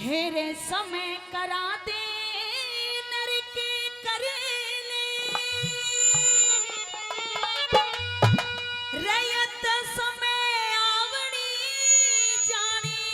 हेरे समय करा दे नर के करे ले रयत समय आवनी जानी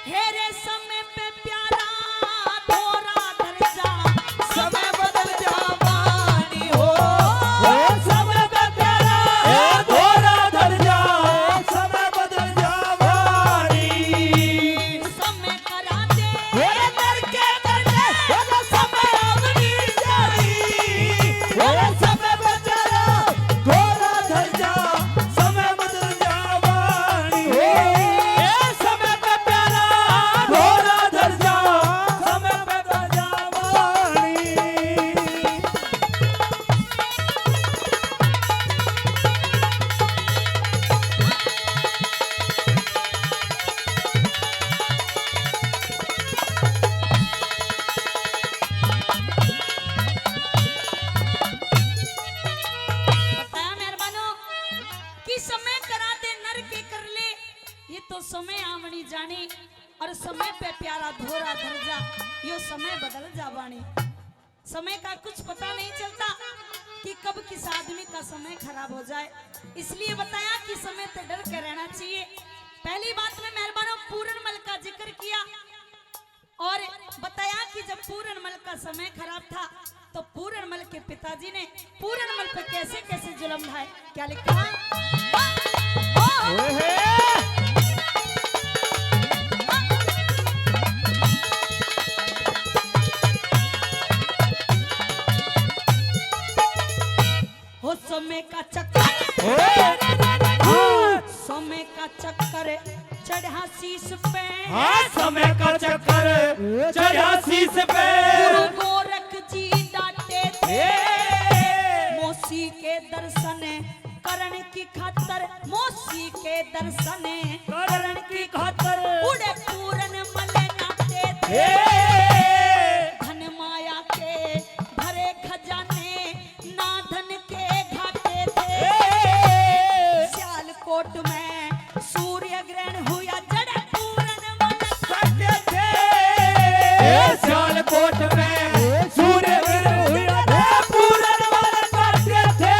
हेरे समय पे प्यारा थोड़ा दर्जा समय बदल जावानी हो समय पे प्यारा थोड़ा दर्जा समय बदल जावानी समय करा दे नर के करने समय आवनी जानी समय बदला थोड़ा दर्जा समय बदल जावानी समय पे प्यारा थोड़ा दर्जा समय बदल जावानी बताया मेहरबानो कि समय करा दे नर के कर ले ये तो समय आवनी जानी और समय पे प्यारा धोरा दर्जा यो समय बदल जावानी। समय का कुछ पता नहीं चलता कि कब किस आदमी का समय खराब हो जाए, इसलिए बताया कि समय से डर के रहना चाहिए। पहली बात में मेहरबानो पूरनमल का जिक्र किया और बताया कि जब पूरनमल का समय खराब था तो पूरनमल के पिताजी ने पूरनमल पे कैसे कैसे जुल्म ढाए। क्या लिखा? हो समय का चक्कर समय का चक्कर चढ़ा शीश पे समय का चक्कर चढ़ा शीश पे गुरु गोरख जी डांटे थे मौसी के दर्शन करण की खातर मौसी के दर्शन करण की खातर उड़े पूरनमल नाटे थे धन माया के भरे खजाने ना धन के घाटे थे सियालकोट में सूर्य ग्रहण हुआ जड़ पूरनमल करते थे सियालकोट में सूर्य ग्रहण हुआ था पूरनमल करते थे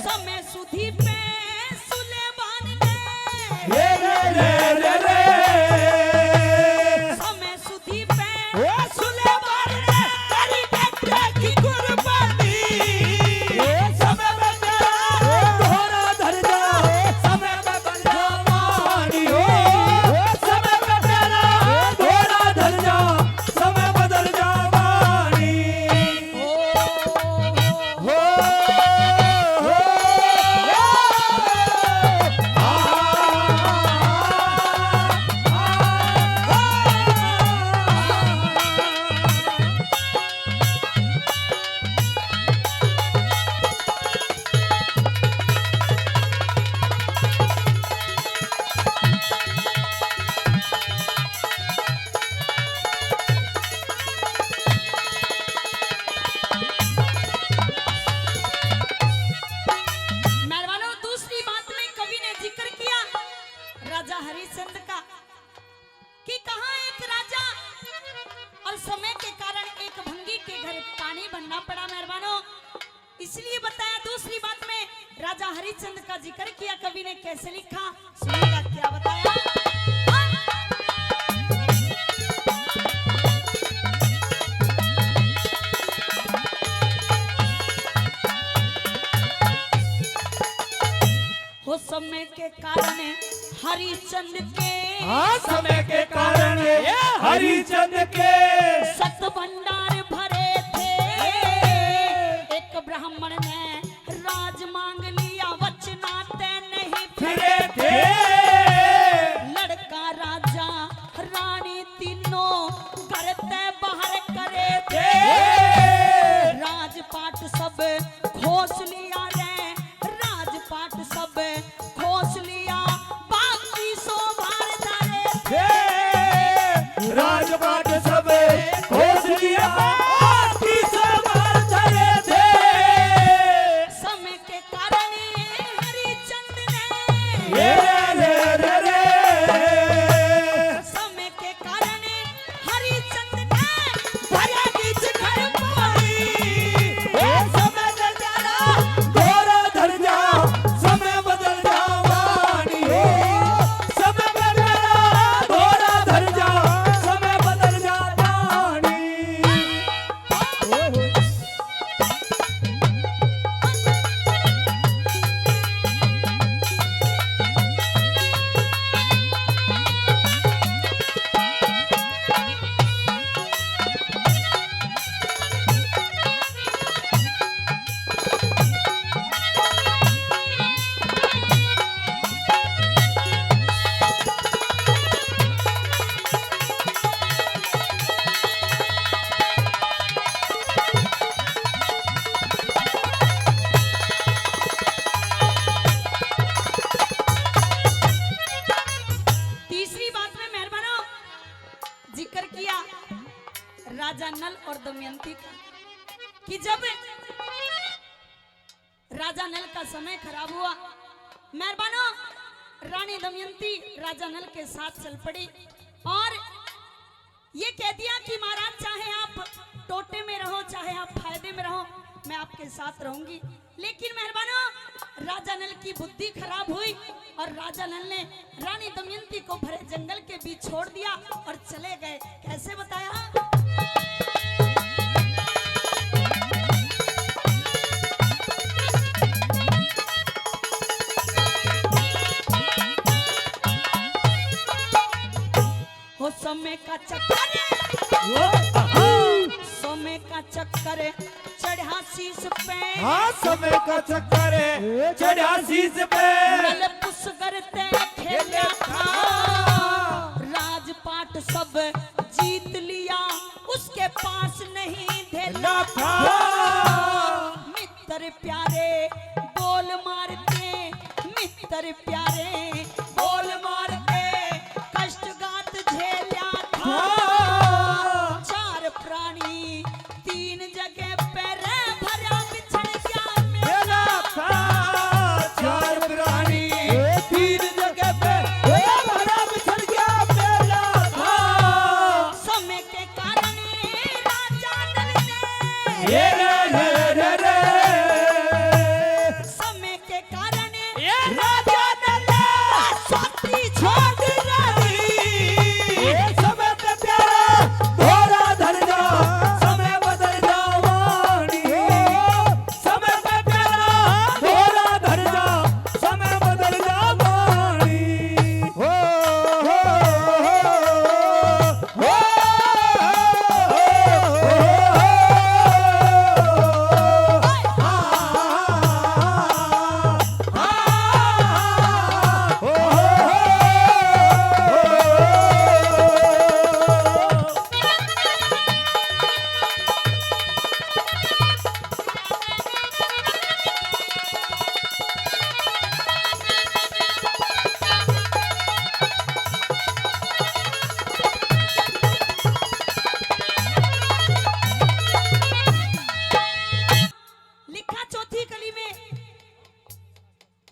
समय सुधी पे सुलेमान रे ने रे रे रे समय सुधी पे सुलेमान ने तेरी बेटे की कुर्बानी समय में तेरा थोड़ा दर्जा समय में बन जावानी हो समय में तेरा थोड़ा दर्जा समय बदल जावानी हो मेहरबानो दूसरी बात में कवि ने जिक्र किया राजा हरिश्चंद्र का कि कहा एक राजा और समय के कारण एक भंगी के घर पानी बनना पड़ा। मेहरबानो इसलिए बताया दूसरी बात में राजा हरिश्चंद्र का जिक्र किया कवि ने कैसे लिखा सुनिएगा क्या बताया। हो समय के कारण हरिश्चंद्र के समय के कारण हरिचंद के सत भंडार भरे थे एक ब्राह्मण ने राज मांग लिया वचनाते नहीं फिरे थे लड़का राजा रानी तीनों करते बाहर करे थे राजपाट सब खोस लिया रे राजपाट सब खोस लिया बाकी सो भार धरे थे राजपाट सब खोज लिया बाकी सब धरे थे समय के कारण हरिश्चंद्र ने ये नल और दमयंती का कि जब राजा नल का समय खराब हुआ, मेहरबानो रानी दमयंती राजा नल के साथ चल पड़ी और ये कह दिया कि महाराज चाहे आप टोटे में रहो चाहे आप फायदे में रहो, मैं आपके साथ रहूंगी। लेकिन मेहरबानो राजा नल की बुद्धि खराब हुई और राजा नल ने रानी दमयंती को भरे जंगल के बीच छोड़ दिया और चले गए। कैसे बताया? हो समय का चक्कर, समय का चक्कर चढ़ा शीश पे, हाँ समय का चक्कर है चढ़ा शीश पे, नल पुस करते खेला था, राजपाट सब जीत लिया, उसके पास नहीं धेला था। मित्र प्यारे बोल मारते, मित्र प्यारे बोल मारते, कष्टगात झेला था, चार प्राणी तीन जगह पैरे भरा बिछड़ गया मेला था, चार प्राणी तीन जगह पे भरा बिछड़ गया मेला था। समय के कारण राजा नल ने, ये रे समय के कारण राजा नल स्वाति छोड़ समय पे प्यारा घोड़ा धर जा, समय बदल जा वाणी, समय पे प्यारा घोड़ा धर जा, समय बदल जा वाणी। हो लिखा चौथी कली में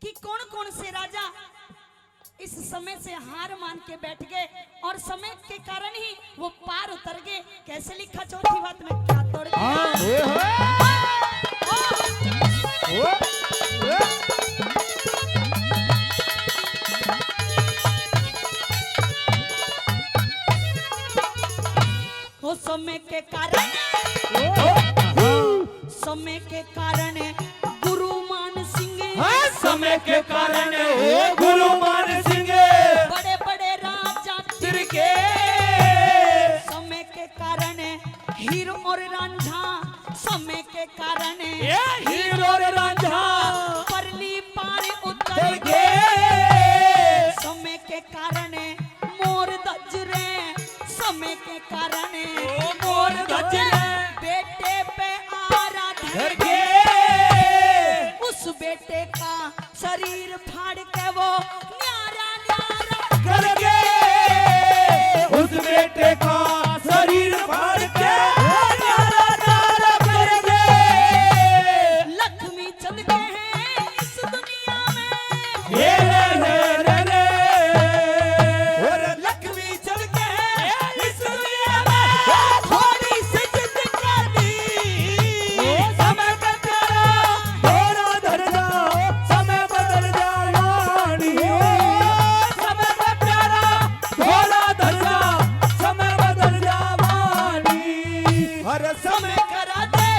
कि कौन कौन से राजा इस समय से हार मान के बैठ गए और समय के कारण ही वो पार उतर गए। कैसे लिखा चौथी बात में क्या तोड़ गया? वो समय के कारण, समय के कारण गुरु मान सिंह, समय के कारण गुरु मान सिंह बड़े बड़े राजा तिर के, समय के कारण हीर और रांझा, समय के कारण हीरो रे रांझा परली पार उतर चल गए, गए, समय के कारण मोर दजरे, समय के कारण मोर दजरे, बेटे पे आरा धर धर के, उस बेटे का शरीर फाड़ के वो न्यारा न्यारा कर के, उस बेटे का शरीर फाड़ के न्यारा न्यारा कर के। लक्ष्मी चंद के हैं इस दुनिया में, ये रे और लक्ष्मी चल के इस दुनिया में थोड़ी सी जिंदगी, समय का प्यारा घोड़ा धर जा, समय बदल जा वाणी, समय का प्यारा घोड़ा धर जा, समय बदल जा वाणी। हर समय समय करा दे